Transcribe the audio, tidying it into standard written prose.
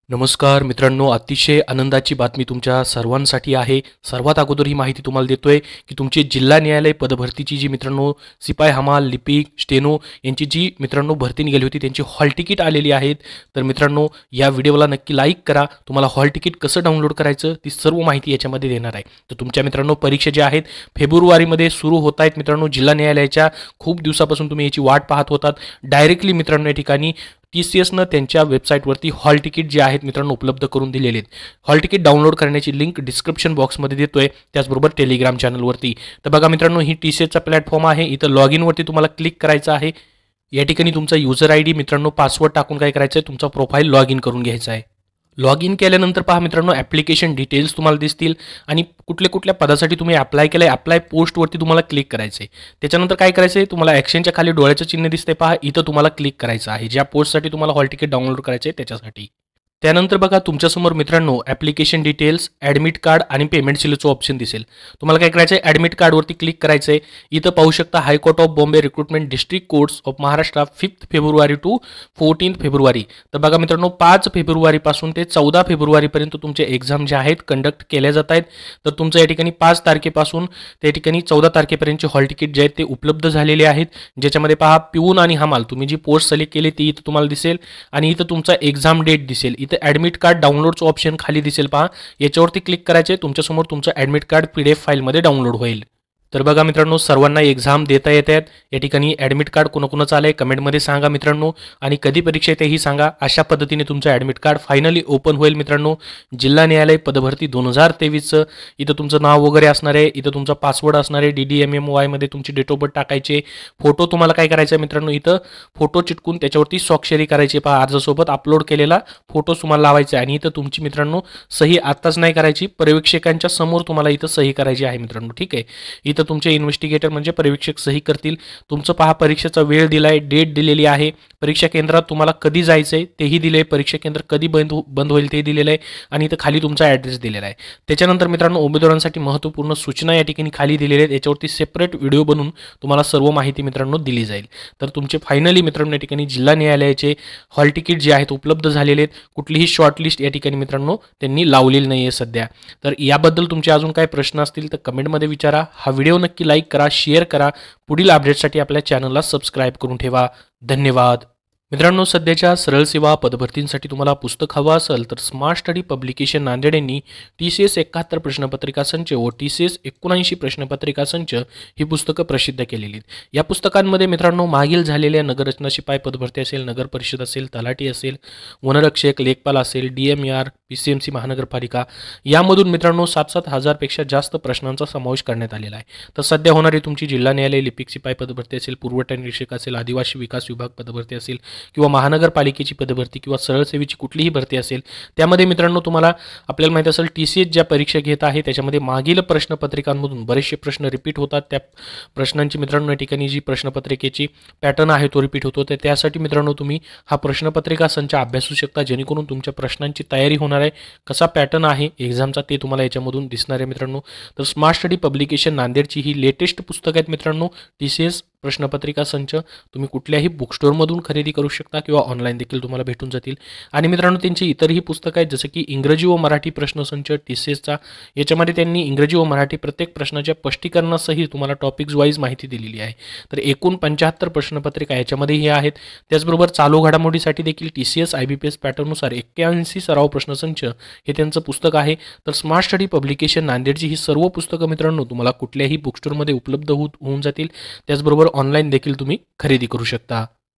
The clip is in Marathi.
नमस्कार मित्रांनो, अतिशय आनंदाची बातमी तुमच्या सर्वांसाठी आहे। सर्वात अगोदर ही माहिती तुम्हाला देतोय की तुमची जिल्हा न्यायालय पदभरतीची जी मित्रांनो सिपाई हमाल, लिपिक, स्टेनो यांची जी मित्रांनो भरती निघाली होती त्यांची हॉल तिकीट आलेली आहेत। तर मित्रांनो या व्हिडिओला नक्की लाईक करा। तुम्हाला हॉल तिकीट कसं डाउनलोड करायचं ती सर्व माहिती याच्यामध्ये देणार आहे। तर तुमच्या मित्रांनो परीक्षा ज्या आहेत फेब्रुवारीमध्ये सुरू होत आहेत मित्रांनो। जिल्हा न्यायालयाच्या खूप दिवसापासून तुम्ही याची वाट पाहत होतात। डायरेक्टली मित्रांनो या ठिकाणी TCSनं त्यांच्या वेबसाईटवरती हॉल तिकीट जे आहेत मित्रांनो उपलब्ध करून दिलेले आहेत। हॉल तिकीट डाउनलोड करण्याची लिंक डिस्क्रिप्शन बॉक्समध्ये देतोय, त्याचबरोबर टेलिग्राम चॅनलवरती। तर बघा मित्रांनो ही TCSचा प्लॅटफॉर्म आहे। इथं लॉग इनवरती तुम्हाला क्लिक करायचं आहे। या ठिकाणी तुमचा युजर ID मित्रांनो पासवर्ड टाकून काय करायचं आहे, तुमचा प्रोफाईल लॉग इन करून घ्यायचा आहे। लॉग इन केल्यानंतर पहा मित्रांनो ॲप्लिकेशन डिटेल्स तुम्हाला दिसतील आणि कुठल्या पदासाठी तुम्ही अप्लाय केलं आहे अप्लाय पोस्टवरती तुम्हाला क्लिक करायचं आहे। त्याच्यानंतर काय करायचं आहे, तुम्हाला ॲक्शनच्या खाली डोळ्याचं चिन्ह दिसतंय पहा, इथं तुम्हाला क्लिक करायचं आहे ज्या पोस्टसाठी तुम्हाला हॉल तिकीट डाउनलोड करायचं आहे त्याच्यासाठी। त्यानंतर बघा तुमच्यासमोर मित्रांनो ॲप्लिकेशन डिटेल्स, ॲडमिट कार्ड आणि पेमेंट स्लिपचं ऑप्शन दिसेल। तुम्हाला काय करायचं आहे, ॲडमिट कार्डवरती क्लिक करायचं आहे। इथं पाहू शकता high court of Bombay recruitment district courts of Maharashtra 5 फेब्रुवारी टू 14 फेब्रुवारी। तर बघा मित्रांनो 5 फेब्रुवारीपासून ते 14 फेब्रुवारीपर्यंत तुमचे एक्झाम जे आहेत कंडक्ट केल्या जात आहेत। तर तुमचं या ठिकाणी 5 तारखेपासून त्या ठिकाणी 14 तारखेपर्यंतचे हॉल तिकीट जे आहेत ते उपलब्ध झालेले आहेत। ज्याच्यामध्ये पहा पिऊन आणि हमाल तुम्ही जी पोस्ट सिलेक्ट केली ती इथं तुम्हाला दिसेल आणि इथं तुमचा एक्झाम डेट दिसेल। इथं ॲडमिट कार्ड डाउनलोडचं ऑप्शन खाली दिसेल पहा, याच्यावरती क्लिक करायचे, तुमच्यासमोर तुमचं ॲडमिट कार्ड PDF फाईलमध्ये डाउनलोड होईल। तर बघा मित्रांनो सर्वांना एक्झाम देता येतात। या ठिकाणी ॲडमिट कार्ड कोणाकोणाचं आलंय कमेंटमध्ये सांगा मित्रांनो, आणि कधी परीक्षा येते ही सांगा। अशा पद्धतीने तुमचं ॲडमिट कार्ड फायनली ओपन होईल मित्रांनो। जिल्हा न्यायालय पदभरती 2023चं इथं तुमचं नाव वगैरे असणार आहे, इथं तुमचा पासवर्ड असणार आहे, DDMMY मध्ये तुमची डेट ऑफ बर्थ टाकायचे। फोटो तुम्हाला काय करायचं मित्रांनो, इथं फोटो चिटकून त्याच्यावरती स्वाक्षरी करायची पहा, अर्जासोबत अपलोड केलेला फोटो तुम्हाला लावायचा आणि इथं तुमची मित्रांनो सही आत्ताच नाही करायची, पर्यवेक्षकांच्या समोर तुम्हाला इथं सही करायची आहे मित्रांनो, ठीक आहे। इथं तुमचे इन्व्हेस्टिगेटर म्हणजे पर्यवेक्षक सही करतील। तुमचं पहा परीक्षेचा वेळ दिलाय, डेट दिलेली आहे, परीक्षा केंद्रात तुम्हाला कधी जायचंय तेही दिले, परीक्षा केंद्र कधी बंद होईल ते दिलेलं आहे आणि इथं खाली तुमचा ॲड्रेस दिलेला आहे। त्याच्यानंतर मित्रांनो उमेदवारांसाठी महत्त्वपूर्ण सूचना या ठिकाणी खाली दिलेल्या आहेत, याच्यावरती सेपरेट व्हिडिओ बनवून तुम्हाला सर्व माहिती मित्रांनो दिली जाईल। तर तुमचे फायनली मित्रांनो या ठिकाणी जिल्हा न्यायालयाचे हॉल तिकीट जे आहेत उपलब्ध झालेले आहेत। कुठलीही शॉर्टलिस्ट या ठिकाणी मित्रांनो त्यांनी लावलेली नाही आहे सध्या। तर याबद्दल तुमचे अजून काय प्रश्न असतील तर कमेंटमध्ये विचारा। हा व्हिडिओ नक्की लाईक करा, शेअर करा। पुढील अपडेटसाठी आपल्या चॅनलला सबस्क्राईब करून ठेवा। धन्यवाद मित्रांनो। सध्याच्या सरळ सेवा पदभरतींसाठी तुम्हाला पुस्तक हवं असेल तर स्मार्ट स्टडी पब्लिकेशन नांदेड यांनी TCS 71 प्रश्नपत्रिका संच व TCS 79 प्रश्नपत्रिका संच ही पुस्तकं प्रसिद्ध केलेली आहेत। या पुस्तकांमध्ये मित्रांनो मागील झालेल्या नगररचना शिपाई पदभरती असेल, नगर परिषद असेल, तलाठी असेल, वनरक्षक, लेखपाल असेल, DMER, PCMC महानगरपालिका यामधून मित्रांनो 7-7 हजारपेक्षा जास्त प्रश्नांचा समावेश करण्यात आलेला आहे। तर सध्या होणारी तुमची जिल्हा न्यायालय लिपिक शिपाई पदभरती असेल, पुरवठा निरीक्षक असेल, आदिवासी विकास विभाग पदभरती असेल किंवा महानगरपालिकेची पदभरती किंवा सरळ सेवेची कुठलीही भरती असेल, त्यामध्ये मित्रांनो तुम्हाला आपल्याला माहिती असेल TCS ज्या परीक्षा घेत आहे त्याच्यामध्ये मागील प्रश्नपत्रिकांमधून बरेचसे प्रश्न रिपीट होतात। त्या प्रश्नांची मित्रांनो या ठिकाणी जी प्रश्नपत्रिकेची पॅटर्न आहे तो रिपीट होतो। तर त्यासाठी मित्रांनो तुम्ही हा प्रश्नपत्रिका संच अभ्यासू शकता, जेणेकरून तुमच्या प्रश्नांची तयारी होणार आहे, कसा पॅटर्न आहे एक्झामचा ते तुम्हाला याच्यामधून दिसणार आहे मित्रांनो। तर स्मार्ट स्टडी पब्लिकेशन नांदेडची ही लेटेस्ट पुस्तक आहेत मित्रांनो। TCS प्रश्नपत्रिका संच तुम्ही कुठल्याही बुक स्टोअरमधून खरेदी करू शकता किंवा ऑनलाईन देखील तुम्हाला भेटून जातील। आणि मित्रांनो त्यांची इतरही पुस्तकं आहेत, जसं की इंग्रजी व मराठी प्रश्नसंच TCSचा, याच्यामध्ये त्यांनी इंग्रजी व मराठी प्रत्येक प्रश्नाच्या स्पष्टीकरणासहित तुम्हाला टॉपिक्स वाईज माहिती दिलेली आहे। तर एकूण 75 प्रश्नपत्रिका याच्यामध्ये हे आहेत। त्याचबरोबर चालू घडामोडीसाठी देखील TCS IBPS पॅटर्ननुसार 81 सराव प्रश्नसंच हे त्यांचं पुस्तक आहे। तर स्मार्ट स्टडी पब्लिकेशन नांदेडची ही सर्व पुस्तकं मित्रांनो तुम्हाला कुठल्याही बुक स्टोअरमध्ये उपलब्ध होऊन जातील। त्याचबरोबर ऑनलाईन देखील तुम्ही खरेदी करू शकता।